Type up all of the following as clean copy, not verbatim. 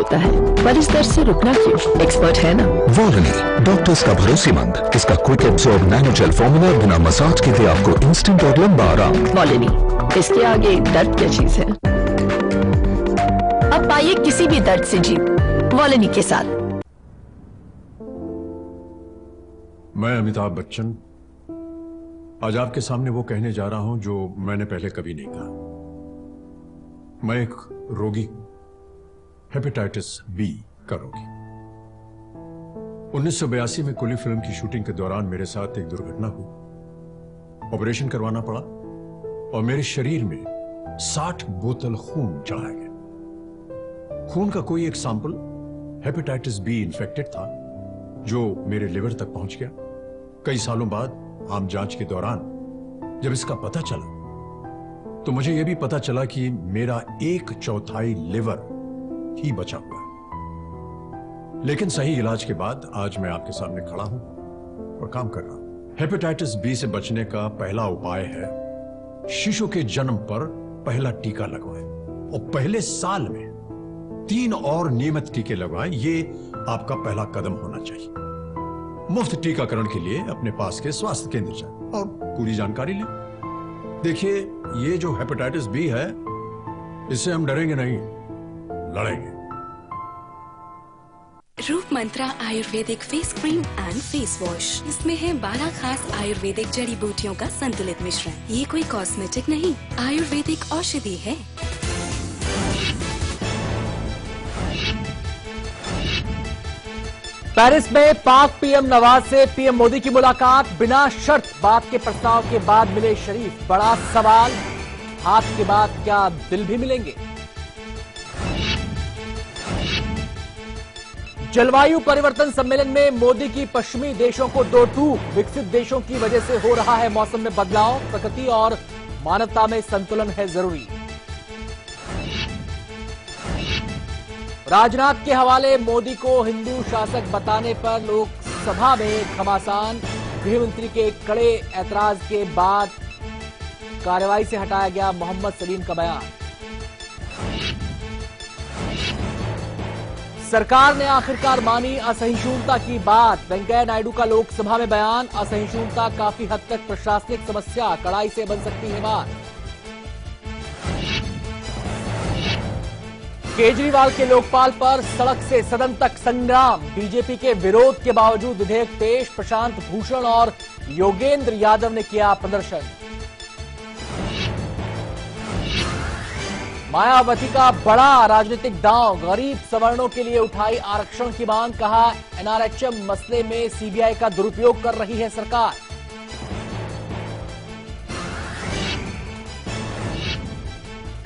होता है, पर इस दर्द से रुकना क्यों? एक्सपर्ट है ना। वॉलनी, डॉक्टर्स का भरोसेमंद। इसका क्विक एब्सॉर्ब नैनोजेल फॉर्मूला बिना मसाज के दे आपको इंस्टेंट और लंबा आराम। वॉलनी, इसके आगे दर्द क्या चीज है। अब पाइए किसी भी दर्द से जीत वॉलनी के साथ। मैं अमिताभ बच्चन आज आपके सामने वो कहने जा रहा हूं जो मैंने पहले कभी नहीं कहा। मैं एक रोगी हूं, हेपेटाइटिस बी का रोगी। 1982 में कुली फिल्म की शूटिंग के दौरान मेरे साथ एक दुर्घटना हुई। ऑपरेशन करवाना पड़ा और मेरे शरीर में 60 बोतल खून चढ़ाया गया। खून का कोई एक सैंपल हेपेटाइटिस बी इन्फेक्टेड था जो मेरे लिवर तक पहुंच गया। कई सालों बाद आम जांच के दौरान जब इसका पता चला तो मुझे यह भी पता चला कि मेरा 1/4 लिवर ही बचा हुआ है। लेकिन सही इलाज के बाद आज मैं आपके सामने खड़ा हूं और काम कर रहा हूं। हेपेटाइटिस बी से बचने का पहला उपाय है शिशु के जन्म पर पहला टीका लगवाएं और पहले साल में 3 और नियमित टीके लगवाएं। ये आपका पहला कदम होना चाहिए। मुफ्त टीकाकरण के लिए अपने पास के स्वास्थ्य केंद्र जाएं और पूरी जानकारी लें। देखिए, ये जो हेपेटाइटिस बी है इससे हम डरेंगे नहीं, लड़ेंगे। Roop Mantra ayurvedic face cream and face wash. इसमें है 12 खास आयुर्वेदिक जड़ी बूटियों का संतुलित मिश्रण। ये कोई कॉस्मेटिक नहीं, आयुर्वेदिक औषधि है। पेरिस में पाक पीएम नवाज से पीएम मोदी की मुलाकात। बिना शर्त बात के प्रस्ताव के बाद मिले शरीफ। बड़ा सवाल, हाथ के बाद क्या दिल भी मिलेंगे? जलवायु परिवर्तन सम्मेलन में मोदी की पश्चिमी देशों को दो टूक। विकसित देशों की वजह से हो रहा है मौसम में बदलाव। प्रकृति और मानवता में संतुलन है जरूरी। राजनाथ के हवाले मोदी को हिंदू शासक बताने पर लोकसभा में घमासान। गृहमंत्री के कड़े ऐतराज के बाद कार्रवाई से हटाया गया मोहम्मद सलीम का बयान। सरकार ने आखिरकार मानी असहिष्णुता की बात। वेंकैया नायडू का लोकसभा में बयान। असहिष्णुता काफी हद तक प्रशासनिक समस्या, कड़ाई से बन सकती है बात। केजरीवाल के लोकपाल पर सड़क से सदन तक संग्राम। बीजेपी के विरोध के बावजूद विधेयक पेश। प्रशांत भूषण और योगेंद्र यादव ने किया प्रदर्शन। मायावती का बड़ा राजनीतिक दांव। गरीब सवर्णों के लिए उठाई आरक्षण की मांग। कहा, एनआरएचएम मसले में सीबीआई का दुरुपयोग कर रही है सरकार।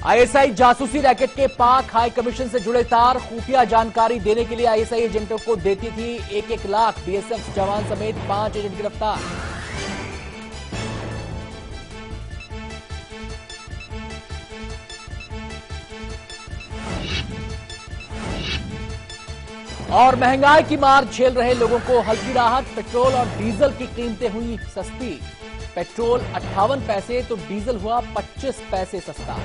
आईएसआई जासूसी रैकेट के पाक हाई कमीशन से जुड़े तार। खुफिया जानकारी देने के लिए आईएसआई एजेंटों को देती थी 1-1 लाख। बीएसएफ जवान समेत 5 एजेंट गिरफ्तार। और महंगाई की मार झेल रहे लोगों को हल्की राहत। पेट्रोल और डीजल की कीमतें हुई सस्ती। पेट्रोल 58 पैसे तो डीजल हुआ 25 पैसे सस्ता।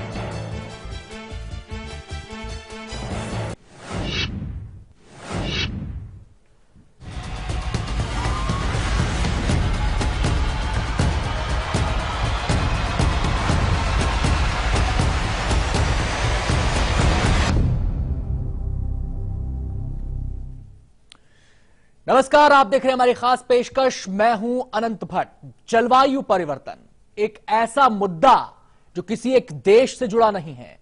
नमस्कार, आप देख रहे हैं हमारी खास पेशकश। मैं हूं अनंत भट्ट। जलवायु परिवर्तन एक ऐसा मुद्दा जो किसी एक देश से जुड़ा नहीं है।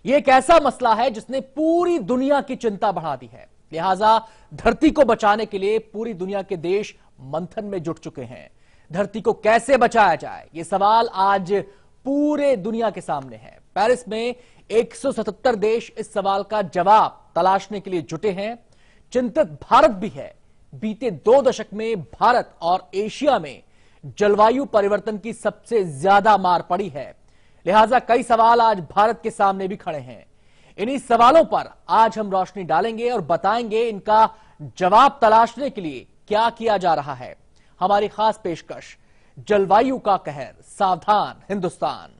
यह एक ऐसा मसला है जिसने पूरी दुनिया की चिंता बढ़ा दी है। लिहाजा धरती को बचाने के लिए पूरी दुनिया के देश मंथन में जुट चुके हैं। धरती को कैसे बचाया जाए, यह सवाल आज पूरे दुनिया के सामने है। पेरिस में 177 देश इस सवाल का जवाब तलाशने के लिए जुटे हैं। चिंतित भारत भी है। बीते 2 दशक में भारत और एशिया में जलवायु परिवर्तन की सबसे ज्यादा मार पड़ी है। लिहाजा कई सवाल आज भारत के सामने भी खड़े हैं। इन्हीं सवालों पर आज हम रोशनी डालेंगे और बताएंगे इनका जवाब तलाशने के लिए क्या किया जा रहा है। हमारी खास पेशकश, जलवायु का कहर, सावधान हिंदुस्तान।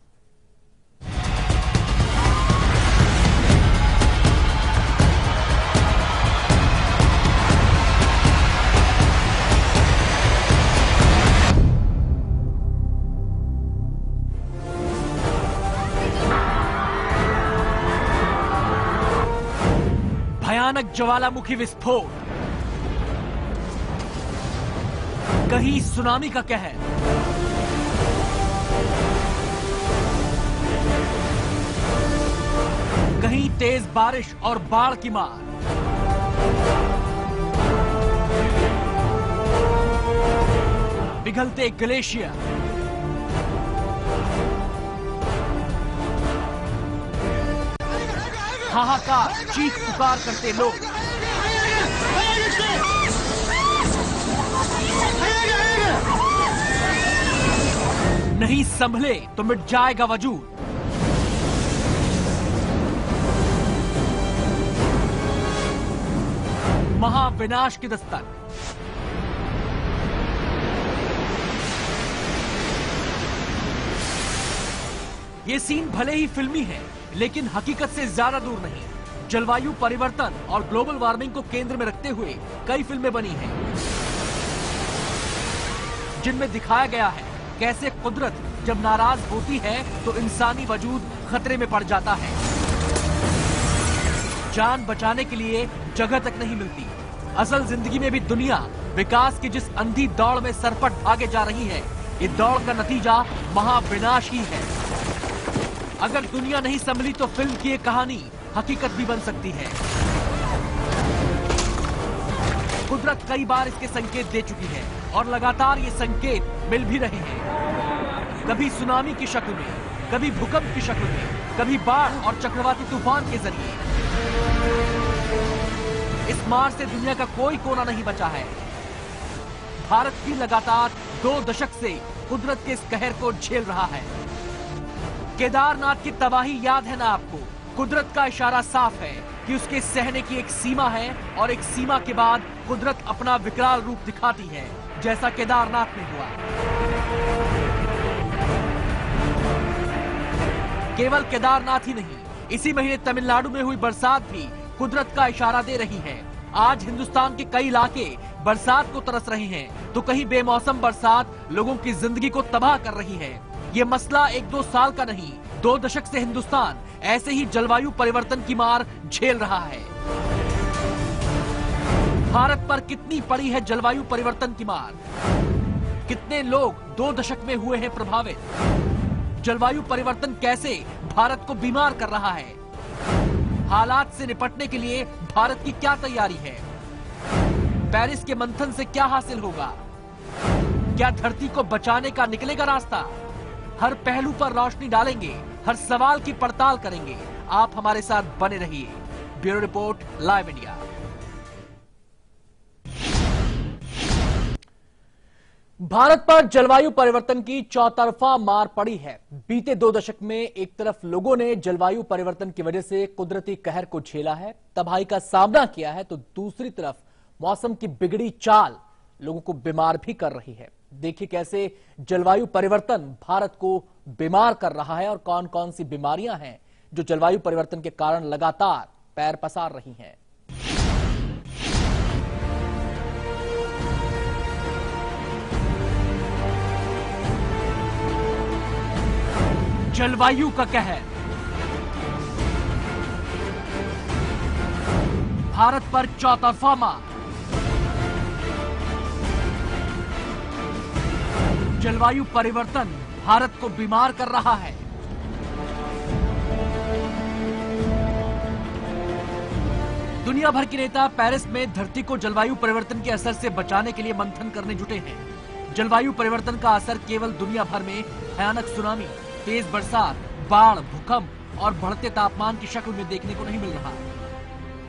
भयानक ज्वालामुखी विस्फोट, कहीं सुनामी का कहर, कहीं तेज बारिश और बाढ़ की मार। पिघलते ग्लेशियर, हाहाकार, चीख पुकार करते लोग, नहीं संभले तो मिट जाएगा वजूद। महाविनाश की दस्तक। ये सीन भले ही फिल्मी है, लेकिन हकीकत से ज्यादा दूर नहीं। जलवायु परिवर्तन और ग्लोबल वार्मिंग को केंद्र में रखते हुए कई फिल्में बनी हैं, जिनमें दिखाया गया है कैसे कुदरत जब नाराज होती है तो इंसानी वजूद खतरे में पड़ जाता है। जान बचाने के लिए जगह तक नहीं मिलती। असल जिंदगी में भी दुनिया विकास की जिस अंधी दौड़ में सरपट भागे जा रही है, ये दौड़ का नतीजा महाविनाश ही है। अगर दुनिया नहीं संभली तो फिल्म की ये कहानी हकीकत भी बन सकती है। कुदरत कई बार इसके संकेत दे चुकी है और लगातार ये संकेत मिल भी रहे हैं। कभी सुनामी की शक्ल में, कभी भूकंप की शक्ल में, कभी बाढ़ और चक्रवाती तूफान के जरिए। इस मार से दुनिया का कोई कोना नहीं बचा है। भारत भी लगातार 2 दशक से कुदरत के इस कहर को झेल रहा है। केदारनाथ की तबाही याद है ना आपको? कुदरत का इशारा साफ है कि उसके सहने की एक सीमा है और एक सीमा के बाद कुदरत अपना विकराल रूप दिखाती है, जैसा केदारनाथ में हुआ। केवल केदारनाथ ही नहीं, इसी महीने तमिलनाडु में हुई बरसात भी कुदरत का इशारा दे रही है। आज हिंदुस्तान के कई इलाके बरसात को तरस रहे हैं, तो कहीं बेमौसम बरसात लोगों की जिंदगी को तबाह कर रही है। ये मसला 1-2 साल का नहीं, 2 दशक से हिंदुस्तान ऐसे ही जलवायु परिवर्तन की मार झेल रहा है। भारत पर कितनी पड़ी है जलवायु परिवर्तन की मार? कितने लोग 2 दशक में हुए हैं प्रभावित? जलवायु परिवर्तन कैसे भारत को बीमार कर रहा है? हालात से निपटने के लिए भारत की क्या तैयारी है? पेरिस के मंथन से क्या हासिल होगा? क्या धरती को बचाने का निकलेगा रास्ता? हर पहलू पर रोशनी डालेंगे, हर सवाल की पड़ताल करेंगे। आप हमारे साथ बने रहिए। Bureau report, live India. Bharat पर जलवायु परिवर्तन की चौतरफा मार पड़ी है। बीते 2 दशक में एक तरफ लोगों ने जलवायु परिवर्तन की वजह से कुदरती कहर को झेला है, तबाही का सामना किया है, तो दूसरी तरफ मौसम की बिगड़ी चाल लोगों को बीमार भी कर रही है। देखिए कैसे जलवायु परिवर्तन भारत को बीमार कर रहा है और कौन कौन सी बीमारियां हैं जो जलवायु परिवर्तन के कारण लगातार पैर पसार रही हैं। जलवायु का कहर, भारत पर चौतरफा मार। जलवायु परिवर्तन भारत को बीमार कर रहा है। दुनिया भर के नेता पेरिस में धरती को जलवायु परिवर्तन के असर से बचाने के लिए मंथन करने जुटे हैं। जलवायु परिवर्तन का असर केवल दुनिया भर में भयानक सुनामी, तेज बरसात, बाढ़, भूकंप और बढ़ते तापमान की शक्ल में देखने को नहीं मिल रहा।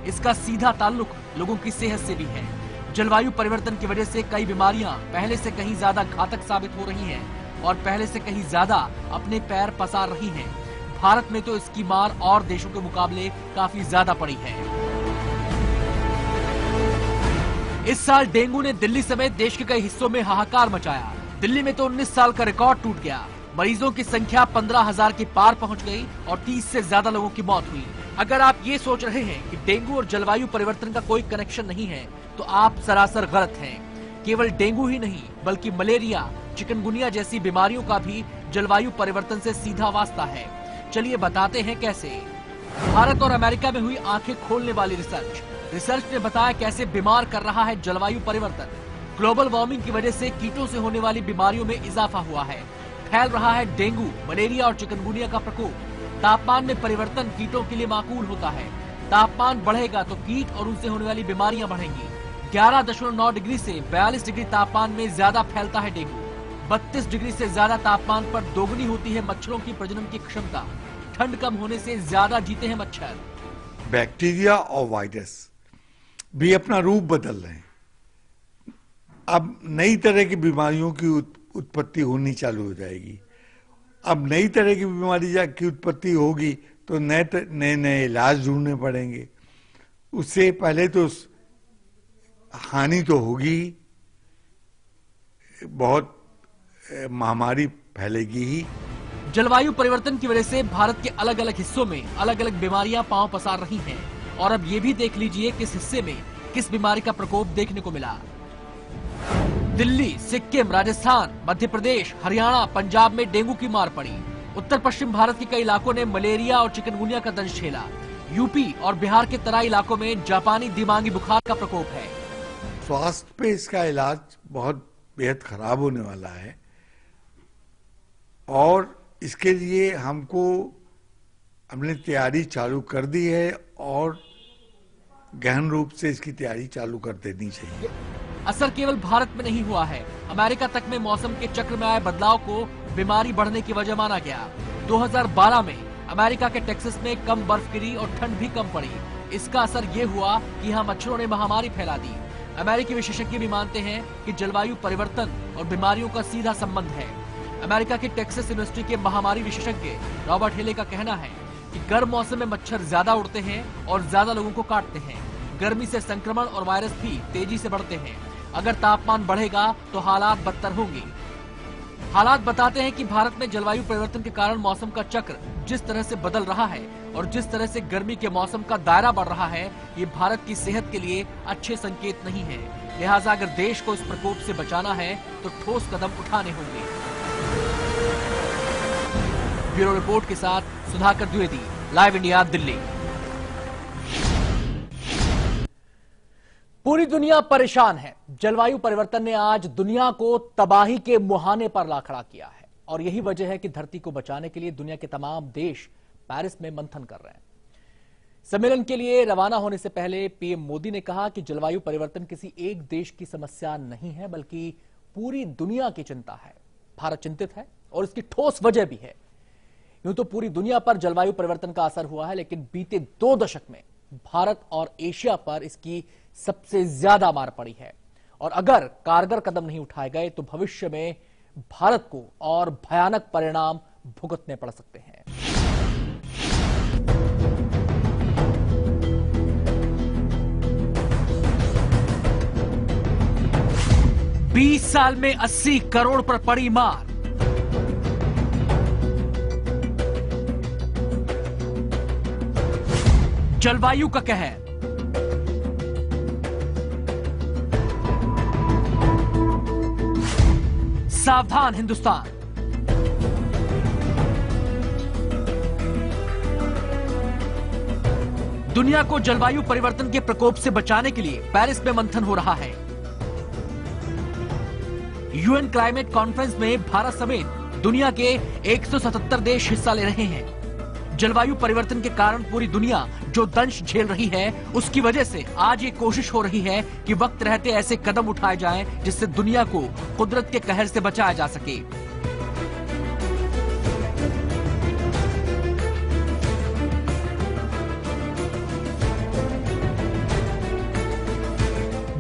इसका सीधा ताल्लुक लोगों की सेहत से भी है। जलवायु परिवर्तन की वजह से कई बीमारियां पहले से कहीं ज्यादा घातक साबित हो रही हैं और पहले से कहीं ज्यादा अपने पैर पसार रही हैं। भारत में तो इसकी मार और देशों के मुकाबले काफी ज्यादा पड़ी है। इस साल डेंगू ने दिल्ली समेत देश के कई हिस्सों में हाहाकार मचाया। दिल्ली में तो 19 साल का रिकॉर्ड टूट गया। मरीजों की संख्या 15,000 के पार पहुंच गई और 30 से ज्यादा लोगों की मौत हुई। अगर आप ये सोच रहे हैं कि डेंगू और जलवायु परिवर्तन का कोई कनेक्शन नहीं है, तो आप सरासर गलत हैं। केवल डेंगू ही नहीं, बल्कि मलेरिया, चिकनगुनिया जैसी बीमारियों का भी जलवायु परिवर्तन से सीधा वास्ता है। चलिए बताते हैं कैसे। भारत और अमेरिका में हुई आंखें खोलने वाली रिसर्च ने बताया कैसे बीमार कर रहा है जलवायु परिवर्तन। ग्लोबल वार्मिंग की वजह से कीटों से होने वाली बीमारियों में इजाफा हुआ है। फैल रहा है डेंगू, मलेरिया और चिकनगुनिया का प्रकोप। तापमान में परिवर्तन कीटों के लिए माकूल होता है। तापमान बढ़ेगा तो कीट और उनसे होने वाली बीमारियां बढ़ेंगी। 11.9 डिग्री से 42 डिग्री तापमान में ज्यादा फैलता है डेंगू। 32 डिग्री से ज्यादा तापमान पर दोगुनी होती है मच्छरों की प्रजनन की क्षमता। ठंड कम होने से ज्यादा जीते हैं मच्छर। बैक्टीरिया और वायरस भी अपना रूप बदल रहे हैं। अब नई तरह की बीमारियों की उत्पत्ति होनी चालू हो जाएगी। अब नई तरह की बीमारी की उत्पत्ति होगी तो नए नए इलाज ढूंढने पड़ेंगे। उससे पहले तो हानि तो होगी, बहुत महामारी फैलेगी ही। जलवायु परिवर्तन की वजह से भारत के अलग अलग हिस्सों में अलग अलग बीमारियां पांव पसार रही हैं। और अब ये भी देख लीजिए किस हिस्से में किस बीमारी का प्रकोप देखने को मिला। दिल्ली, सिक्किम, राजस्थान, मध्य प्रदेश, हरियाणा, पंजाब में डेंगू की मार पड़ी। उत्तर पश्चिम भारत के कई इलाकों ने मलेरिया और चिकनगुनिया का दंश झेला। यूपी और बिहार के तराई इलाकों में जापानी दिमागी बुखार का प्रकोप है। स्वास्थ्य पे इसका इलाज बहुत बेहद खराब होने वाला है और इसके लिए हमने तैयारी चालू कर दी है और गहन रूप से इसकी तैयारी चालू कर देनी चाहिए। असर केवल भारत में नहीं हुआ है। अमेरिका तक में मौसम के चक्र में आए बदलाव को बीमारी बढ़ने की वजह माना गया। 2012 में अमेरिका के टेक्सास में कम बर्फ गिरी और ठंड भी कम पड़ी। इसका असर ये हुआ कि यहाँ मच्छरों ने महामारी फैला दी। अमेरिकी विशेषज्ञ भी मानते हैं कि जलवायु परिवर्तन और बीमारियों का सीधा संबंध है। अमेरिका की टेक्सास यूनिवर्सिटी के महामारी विशेषज्ञ रॉबर्ट हेले का कहना है कि गर्म मौसम में मच्छर ज्यादा उड़ते हैं और ज्यादा लोगों को काटते हैं। गर्मी से संक्रमण और वायरस भी तेजी से बढ़ते हैं। अगर तापमान बढ़ेगा तो हालात बदतर होंगे। हालात बताते हैं कि भारत में जलवायु परिवर्तन के कारण मौसम का चक्र जिस तरह से बदल रहा है और जिस तरह से गर्मी के मौसम का दायरा बढ़ रहा है, ये भारत की सेहत के लिए अच्छे संकेत नहीं है। लिहाजा अगर देश को इस प्रकोप से बचाना है तो ठोस कदम उठाने होंगे। ब्यूरो रिपोर्ट के साथ सुधाकर द्विवेदी, लाइव इंडिया, दिल्ली। पूरी दुनिया परेशान है। जलवायु परिवर्तन ने आज दुनिया को तबाही के मुहाने पर ला खड़ा किया है और यही वजह है कि धरती को बचाने के लिए दुनिया के तमाम देश पेरिस में मंथन कर रहे हैं। सम्मेलन के लिए रवाना होने से पहले पीएम मोदी ने कहा कि जलवायु परिवर्तन किसी एक देश की समस्या नहीं है बल्कि पूरी दुनिया की चिंता है। भारत चिंतित है और इसकी ठोस वजह भी है। यूं तो पूरी दुनिया पर जलवायु परिवर्तन का असर हुआ है, लेकिन बीते 2 दशक में भारत और एशिया पर इसकी सबसे ज्यादा मार पड़ी है और अगर कारगर कदम नहीं उठाए गए तो भविष्य में भारत को और भयानक परिणाम भुगतने पड़ सकते हैं। बीस साल में 80 करोड़ पर पड़ी मार। जलवायु का कहर। सावधान हिंदुस्तान। दुनिया को जलवायु परिवर्तन के प्रकोप से बचाने के लिए पेरिस में मंथन हो रहा है। यूएन क्लाइमेट कॉन्फ्रेंस में भारत समेत दुनिया के 177 देश हिस्सा ले रहे हैं। जलवायु परिवर्तन के कारण पूरी दुनिया जो दंश झेल रही है, उसकी वजह से आज ये कोशिश हो रही है कि वक्त रहते ऐसे कदम उठाए जाएं जिससे दुनिया को कुदरत के कहर से बचाया जा सके।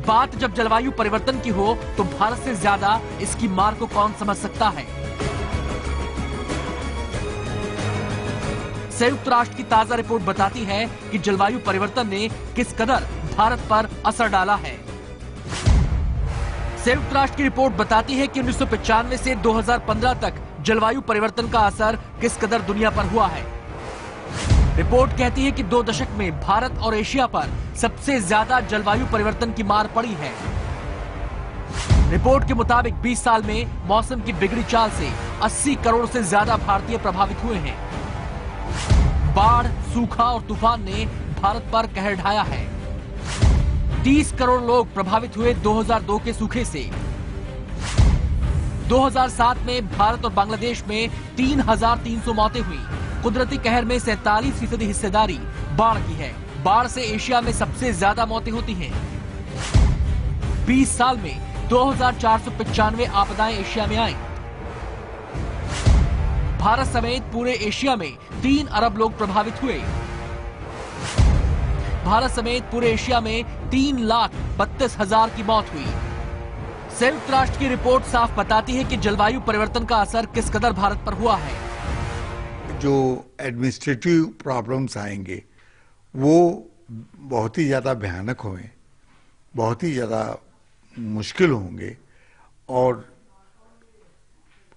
बात जब जलवायु परिवर्तन की हो तो भारत से ज्यादा इसकी मार को कौन समझ सकता है। संयुक्त राष्ट्र की ताजा रिपोर्ट बताती है कि जलवायु परिवर्तन ने किस कदर भारत पर असर डाला है। संयुक्त राष्ट्र की रिपोर्ट बताती है कि 1995 से 2015 तक जलवायु परिवर्तन का असर किस कदर दुनिया पर हुआ है। रिपोर्ट कहती है कि 2 दशक में भारत और एशिया पर सबसे ज्यादा जलवायु परिवर्तन की मार पड़ी है। रिपोर्ट के मुताबिक 20 साल में मौसम की बिगड़ी चाल से 80 करोड़ से ज्यादा भारतीय प्रभावित हुए हैं। बाढ़, सूखा और तूफान ने भारत पर कहर ढाया है। 30 करोड़ लोग प्रभावित हुए 2002 के सूखे से। 2007 में भारत और बांग्लादेश में 3,300 मौतें हुई। कुदरती कहर में 47% हिस्सेदारी बाढ़ की है। बाढ़ से एशिया में सबसे ज्यादा मौतें होती हैं। 20 साल में 2,495 आपदाएं एशिया में आईं। भारत समेत पूरे एशिया में 3 अरब लोग प्रभावित हुए। भारत समेत पूरे एशिया में 3,32,000 की मौत हुई। संयुक्त राष्ट्र की रिपोर्ट साफ बताती है कि जलवायु परिवर्तन का असर किस कदर भारत पर हुआ है। जो एडमिनिस्ट्रेटिव प्रॉब्लम्स आएंगे वो बहुत ही ज्यादा भयानक होंगे, बहुत ही ज्यादा मुश्किल होंगे और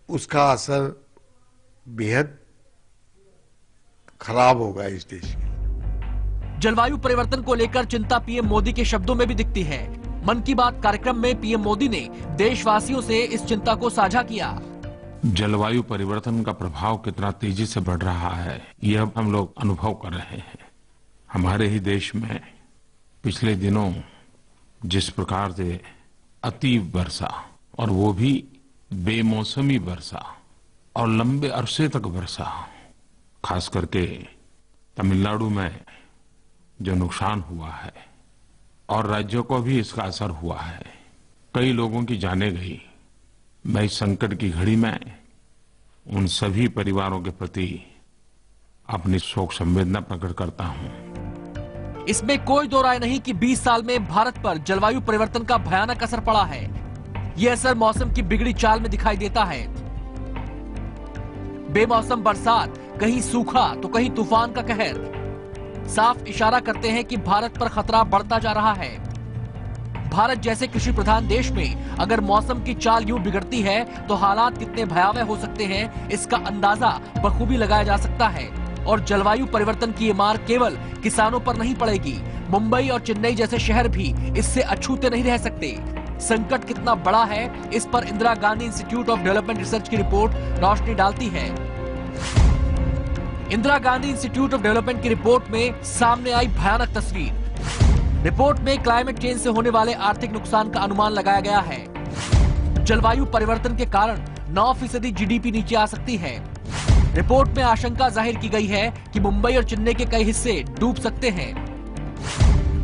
उसका असर बेहद खराब होगा इस देश के। जलवायु परिवर्तन को लेकर चिंता पीएम मोदी के शब्दों में भी दिखती है। मन की बात कार्यक्रम में पीएम मोदी ने देशवासियों से इस चिंता को साझा किया। जलवायु परिवर्तन का प्रभाव कितना तेजी से बढ़ रहा है, यह अब हम लोग अनुभव कर रहे हैं। हमारे ही देश में पिछले दिनों जिस प्रकार से अति वर्षा और वो भी बेमौसमी वर्षा और लंबे अरसे तक वर्षा, खास करके तमिलनाडु में जो नुकसान हुआ है और राज्यों को भी इसका असर हुआ है, कई लोगों की जानें गई। मैं इस संकट की घड़ी में उन सभी परिवारों के प्रति अपनी शोक संवेदना प्रकट करता हूं। इसमें कोई दो राय नहीं कि 20 साल में भारत पर जलवायु परिवर्तन का भयानक असर पड़ा है। यह असर मौसम की बिगड़ी चाल में दिखाई देता है। बेमौसम बरसात, कहीं सूखा तो कहीं तूफान का कहर साफ इशारा करते हैं कि भारत पर खतरा बढ़ता जा रहा है। भारत जैसे कृषि प्रधान देश में अगर मौसम की चाल यूं बिगड़ती है तो हालात कितने भयावह हो सकते हैं, इसका अंदाजा बखूबी लगाया जा सकता है। और जलवायु परिवर्तन की ये मार केवल किसानों पर नहीं पड़ेगी। मुंबई और चेन्नई जैसे शहर भी इससे अछूते नहीं रह सकते। संकट कितना बड़ा है, इस पर Indira Gandhi institute of development research की रिपोर्ट रोशनी डालती है। Indira Gandhi institute of development की रिपोर्ट में सामने आई भयानक तस्वीर। रिपोर्ट में क्लाइमेट चेंज से होने वाले आर्थिक नुकसान का अनुमान लगाया गया है। जलवायु परिवर्तन के कारण 9% जीडीपी नीचे आ सकती है। रिपोर्ट में आशंका जाहिर की गई है कि मुंबई और चेन्नई के कई हिस्से डूब सकते हैं।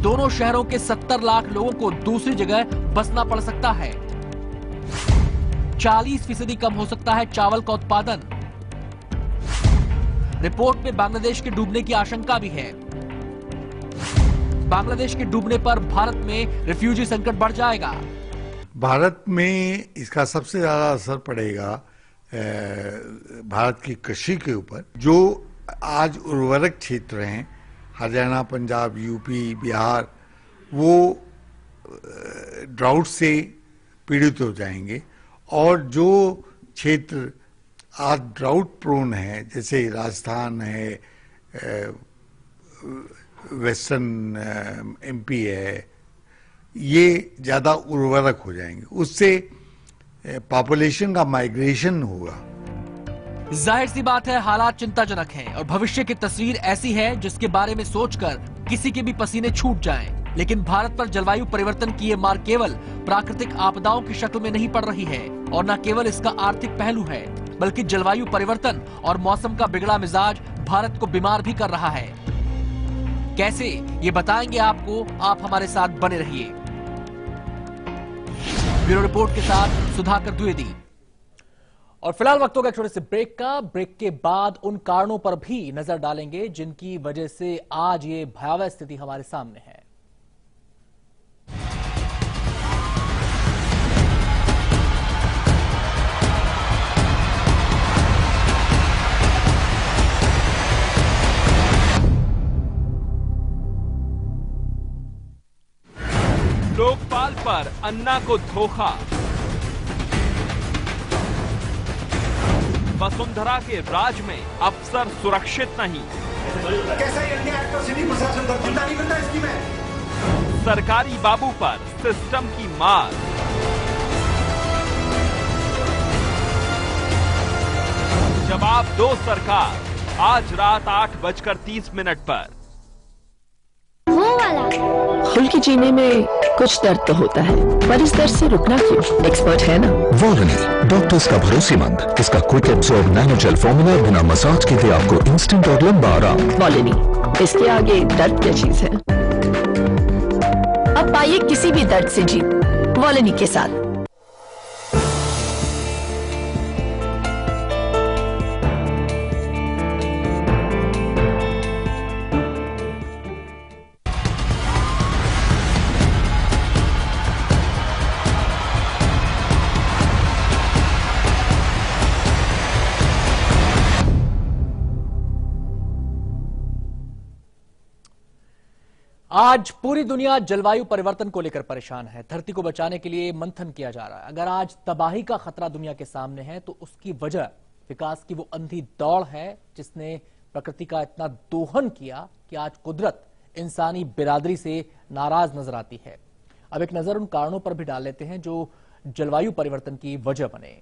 दोनों शहरों के 70 लाख लोगों को दूसरी जगह बसना पड़ सकता है। 40% कम हो सकता है चावल का उत्पादन। रिपोर्ट में बांग्लादेश के डूबने की आशंका भी है। बांग्लादेश के डूबने पर भारत में रिफ्यूजी संकट बढ़ जाएगा। भारत में इसका सबसे ज्यादा असर पड़ेगा भारत की कृषि के ऊपर। जो आज उर्वरक क्षेत्र हैं, हरियाणा, पंजाब, यूपी, बिहार, वो ड्राउट से पीड़ित हो जाएंगे। और जो क्षेत्र आज ड्राउट प्रोन है, जैसे राजस्थान है, वेस्टर्न एमपी है, ये ज्यादा उर्वरक हो जाएंगे। उससे पॉपुलेशन का माइग्रेशन होगा। जाहिर सी बात है, हालात चिंताजनक हैं और भविष्य की तस्वीर ऐसी है जिसके बारे में सोचकर किसी के भी पसीने छूट जाएं। लेकिन भारत पर जलवायु परिवर्तन की ये मार केवल प्राकृतिक आपदाओं की शक्ल में नहीं पड़ रही है और न केवल इसका आर्थिक पहलू है, बल्कि जलवायु परिवर्तन और मौसम का बिगड़ा मिजाज भारत को बीमार भी कर रहा है। कैसे, ये बताएंगे आपको। आप हमारे साथ बने रहिए। ब्यूरो रिपोर्ट के साथ सुधाकर द्विवेदी। और फिलहाल वक्त होगा छोटे से ब्रेक का। ब्रेक के बाद उन कारणों पर भी नजर डालेंगे जिनकी वजह से आज ये भयावह स्थिति हमारे सामने है। लोकपाल पर अन्ना को धोखा। वसुंधरा के राज में अफसर सुरक्षित नहीं। कैसा ये अन्याय है? सिटी प्रशासन पर चिंता नहीं करता इसकी में। सरकारी बाबू पर सिस्टम की मार। जवाब दो सरकार, आज रात 8:30 पर। खुल के जीने में कुछ दर्द तो होता है, पर इस दर्द से रुकना क्यों? एक्सपर्ट है ना। वॉलनी, डॉक्टर्स का भरोसेमंद, इसका क्विक एब्सॉर्ब नैनोजेल फॉर्मूला बिना मसाज के दे आपको इंस्टेंट और लंबा आराम। वॉलनी, इसके आगे दर्द क्या चीज है? अब पाइए किसी भी दर्द से जीत वॉलनी के साथ। आज पूरी दुनिया जलवायु परिवर्तन को लेकर परेशान है। धरती को बचाने के लिए मंथन किया जा रहा है। अगर आज तबाही का खतरा दुनिया के सामने है तो उसकी वजह विकास की वो अंधी दौड़ है जिसने प्रकृति का इतना दोहन किया कि आज कुदरत इंसानी बिरादरी से नाराज नजर आती है। अब एक नजर उन कारणों पर भी डाल लेते हैं जो जलवायु परिवर्तन की वजह बने।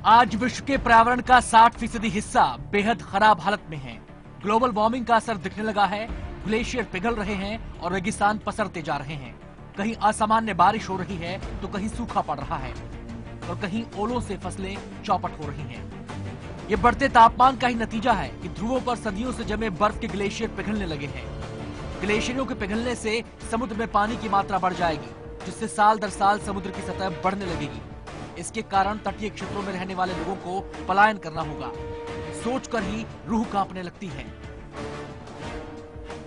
आज विश्व के पर्यावरण का 60% हिस्सा बेहद खराब हालत में है। ग्लोबल वार्मिंग का असर दिखने लगा है। ग्लेशियर पिघल रहे हैं और रेगिस्तान पसरते जा रहे हैं। कहीं असामान्य बारिश हो रही है तो कहीं सूखा पड़ रहा है और कहीं ओलों से फसलें चौपट हो रही हैं। ये बढ़ते तापमान का ही नतीजा है कि ध्रुवों पर सदियों से जमे बर्फ के ग्लेशियर पिघलने लगे हैं। ग्लेशियरों के पिघलने से समुद्र में पानी की मात्रा बढ़ जाएगी, जिससे साल दर साल समुद्र की सतह बढ़ने लगेगी। इसके कारण तटीय क्षेत्रों में रहने वाले लोगों को पलायन करना होगा। सोचकर ही रूह कांपने लगती है।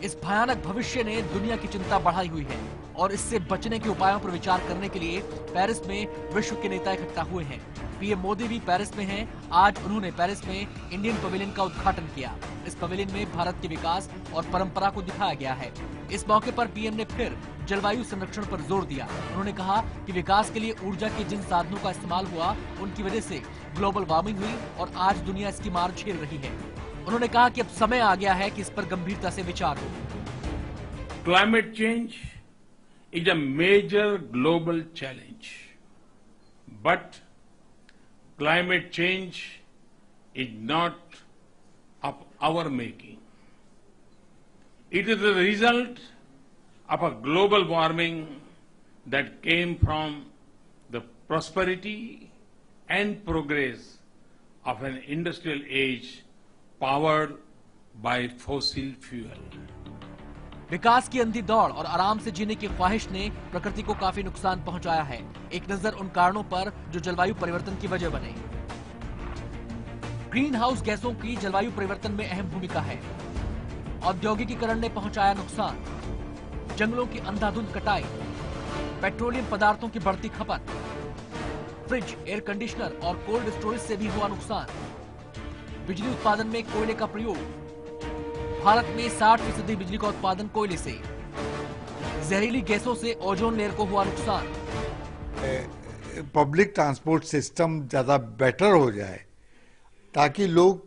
इस भयानक भविष्य ने दुनिया की चिंता बढ़ाई हुई है और इससे बचने के उपायों पर विचार करने के लिए पेरिस में विश्व के नेता इकट्ठा हुए हैं। पीएम मोदी भी पेरिस में हैं। आज उन्होंने पेरिस में इंडियन पवेलियन का उद्घाटन किया। इस पवेलियन में भारत के विकास और परंपरा को दिखाया गया है। इस मौके पर पीएम ने फिर जलवायु संरक्षण पर जोर दिया। उन्होंने कहा कि विकास के लिए ऊर्जा के जिन साधनों का इस्तेमाल हुआ उनकी वजह से ग्लोबल वार्मिंग हुई और आज दुनिया इसकी मार झेल रही है। उन्होंने कहा कि अब समय आ गया है कि इस पर गंभीरता से विचार हो। Climate change is a major global challenge, but climate change is not of our making. It is the result of a global warming that came from the prosperity and progress of an industrial age powered by fossil fuel. विकास की अंधी दौड़ और आराम से जीने की ख्वाहिश ने प्रकृति को काफी नुकसान पहुंचाया है। एक नजर उन कारणों पर जो जलवायु परिवर्तन की वजह बने। ग्रीन हाउस गैसों की जलवायु परिवर्तन में अहम भूमिका है। औद्योगिकीकरण ने पहुंचाया नुकसान, जंगलों की अंधाधुंध कटाई, पेट्रोलियम पदार्थों की बढ़ती खपत, फ्रिज, एयर कंडीशनर और कोल्ड स्टोरेज से भी हुआ नुकसान, बिजली उत्पादन में कोयले का प्रयोग। भारत में 60% बिजली का उत्पादन कोयले से। जहरीली गैसों से ओजोन लेयर को हुआ नुकसान। पब्लिक ट्रांसपोर्ट सिस्टम ज्यादा बेटर हो जाए ताकि लोग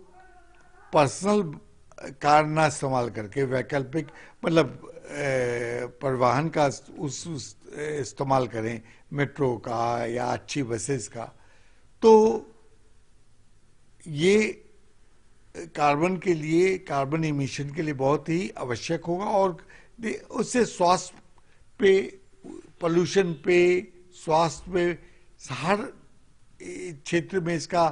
पर्सनल कार ना इस्तेमाल करके वैकल्पिक मतलब परिवहन का उस इस्तेमाल करें, मेट्रो का या अच्छी बसेस का, तो ये कार्बन के लिए, कार्बन इमिशन के लिए बहुत ही आवश्यक होगा और उससे स्वास्थ्य पे, पोल्यूशन पे, स्वास्थ्य पे, हर क्षेत्र में इसका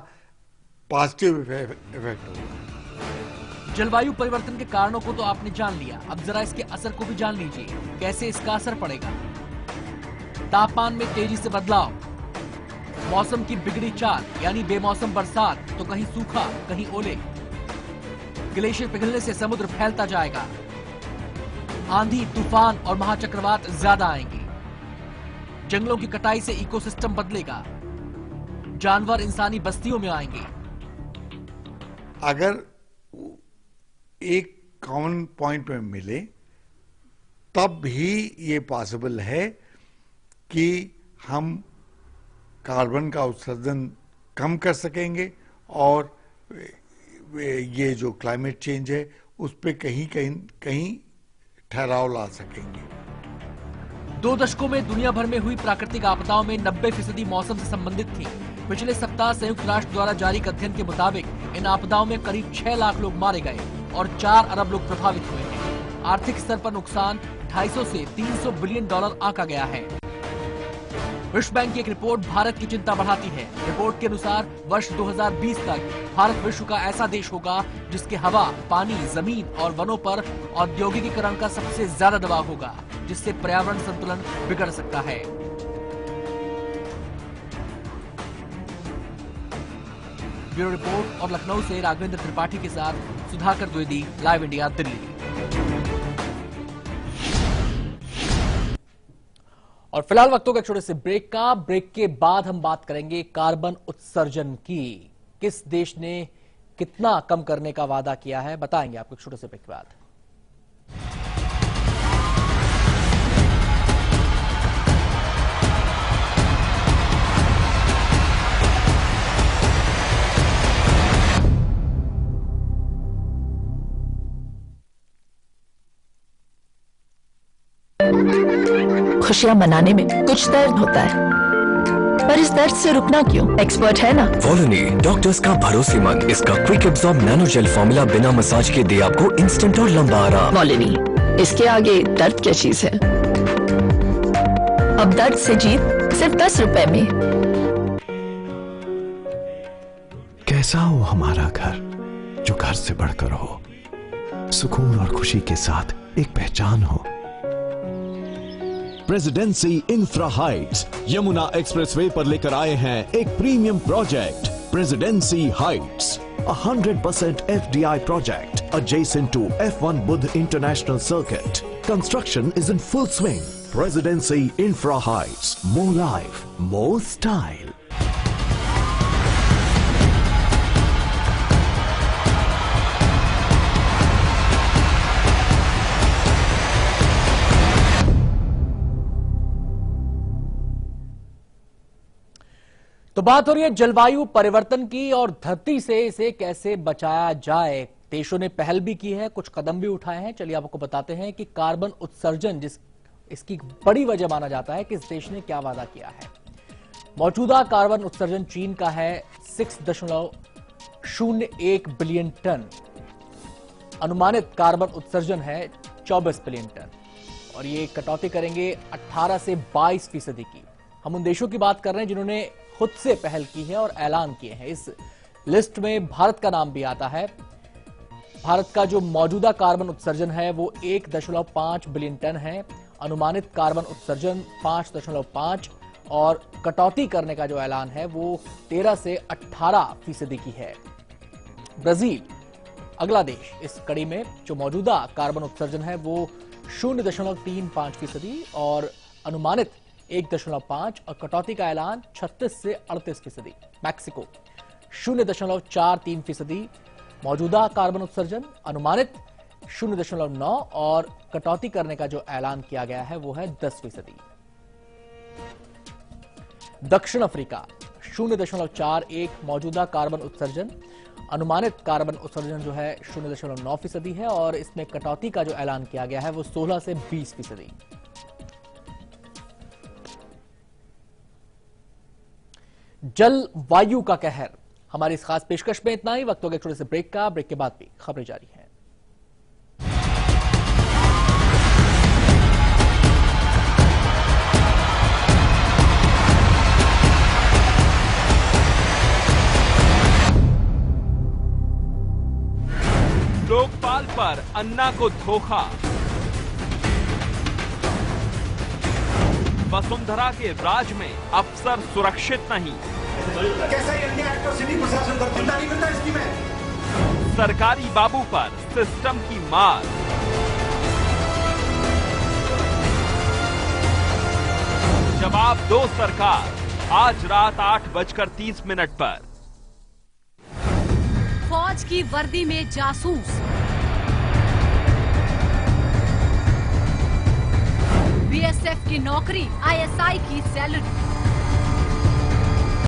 पॉजिटिव इफेक्ट होगा। जलवायु परिवर्तन के कारणों को तो आपने जान लिया, अब जरा इसके असर को भी जान लीजिए। कैसे इसका असर पड़ेगा? तापमान में तेजी से बदलाव, मौसम की बिगड़ी चाल यानी बेमौसम बरसात तो कहीं सूखा कहीं ओले, ग्लेशियर पिघलने से समुद्र फैलता जाएगा, आंधी, तूफान और महाचक्रवात ज्यादा आएंगे, जंगलों की कटाई से इकोसिस्टम बदलेगा, जानवर इंसानी बस्तियों में आएंगे। अगर एक कॉमन पॉइंट में मिले तब भी ये पॉसिबल है कि हम कार्बन का उत्सर्जन कम कर सकेंगे और ये जो क्लाइमेट चेंज है उस पे कहीं ठहराव ला सकेंगे। 2 दशकों में दुनिया भर में हुई प्राकृतिक आपदाओं में 90% मौसम से संबंधित थी। पिछले सप्ताह संयुक्त राष्ट्र द्वारा जारी एक अध्ययन के मुताबिक इन आपदाओं में करीब 6 लाख लोग मारे गए और 4 अरब लोग प्रभावित हुए हैं। आर्थिक स्तर पर नुकसान 250 से 300 बिलियन डॉलर आंका गया है। विश्व बैंक की एक रिपोर्ट भारत की चिंता बढ़ाती है। रिपोर्ट के अनुसार वर्ष 2020 तक भारत विश्व का ऐसा देश होगा जिसके हवा, पानी, जमीन और वनों पर औद्योगिकीकरण का सबसे ज्यादा दबाव होगा, जिससे पर्यावरण संतुलन बिगड़ सकता है। ब्यूरो रिपोर्ट और लखनऊ से राघवेंद्र त्रिपाठी के साथ सुधाकर द्विवेदी, लाइव इंडिया, दिल्ली। और फिलहाल वक्त होगा छोटे से ब्रेक का। ब्रेक के बाद हम बात करेंगे कार्बन उत्सर्जन की। किस देश ने कितना कम करने का वादा किया है, बताएंगे आपको छोटे से ब्रेक के बाद। खुशियां मनाने में कुछ दर्द होता है, पर इस दर्द से रुकना क्यों? एक्सपर्ट है ना। वॉलनी डॉक्टर्स का भरोसेमंद, इसका quick absorb nano gel formula बिना मसाज के दे आपको इंस्टेंट और लंबा आराम। वॉलनी, इसके आगे दर्द क्या चीज है। अब दर्द से जीत सिर्फ 10 रुपए में। कैसा हो हमारा घर, जो घर से बढ़कर हो, सुकून और खुशी के साथ एक पहचान हो। Presidency infra Heights Yamuna expressway पर लेकर आए हैं एक premium project, presidency Heights, 100% FDI project adjacent to F1 Budh International Circuit. Construction is in full swing. Presidency Infra Heights. More life, more style. तो बात हो रही है जलवायु परिवर्तन की और धरती से इसे कैसे बचाया जाए। देशों ने पहल भी की है, कुछ कदम भी उठाए हैं। चलिए आपको बताते हैं कि कार्बन उत्सर्जन इसकी बड़ी वजह माना जाता है कि इस देश ने क्या वादा किया है। मौजूदा कार्बन उत्सर्जन चीन का है 6.01 बिलियन टन। अनुमानित कार्बन उत्सर्जन है 24 बिलियन टन और ये कटौती करेंगे 18 से 22% की। हम उन देशों की बात कर रहे हैं जिन्होंने खुद से पहल की है और ऐलान किए हैं। इस लिस्ट में भारत का नाम भी आता है। भारत का जो मौजूदा कार्बन उत्सर्जन है वो 1.5 बिलियन टन है। अनुमानित कार्बन उत्सर्जन 5.5 और कटौती करने का जो ऐलान है वो 13 से 18% की है। ब्राजील अगला देश इस कड़ी में, जो मौजूदा कार्बन उत्सर्जन है वो 0.35% और अनुमानित 1.5 और कटौती का ऐलान 36 से 38%। मैक्सिको 0.43%, मौजूदा कार्बन उत्सर्जन, अनुमानित 0.9 और कटौती करने का जो ऐलान किया गया है वो है 10%। दक्षिण अफ्रीका 0.41 मौजूदा कार्बन उत्सर्जन, अनुमानित कार्बन उत्सर्जन जो है 0.9% है और इसमें कटौती का जो ऐलान किया गया है वो 16 से 20%। जलवायु का कहर। हमारी इस खास पेशकश में इतना ही। वक्त हो गया छोटे से ब्रेक का। ब्रेक के बाद भी खबरें जारी हैं। लोकपाल पर अन्ना को धोखा। वसुंधरा के राज में अफसर सुरक्षित नहीं। कैसा ये अन्याय तो सिटी प्रशासन पर चिंता नहीं करता इसकी मैं। सरकारी बाबू पर सिस्टम की मार। जवाब दो सरकार, आज रात 8:30 पर। फौज की वर्दी में जासूस, बीएसएफ की नौकरी, आईएसआई की सैलरी।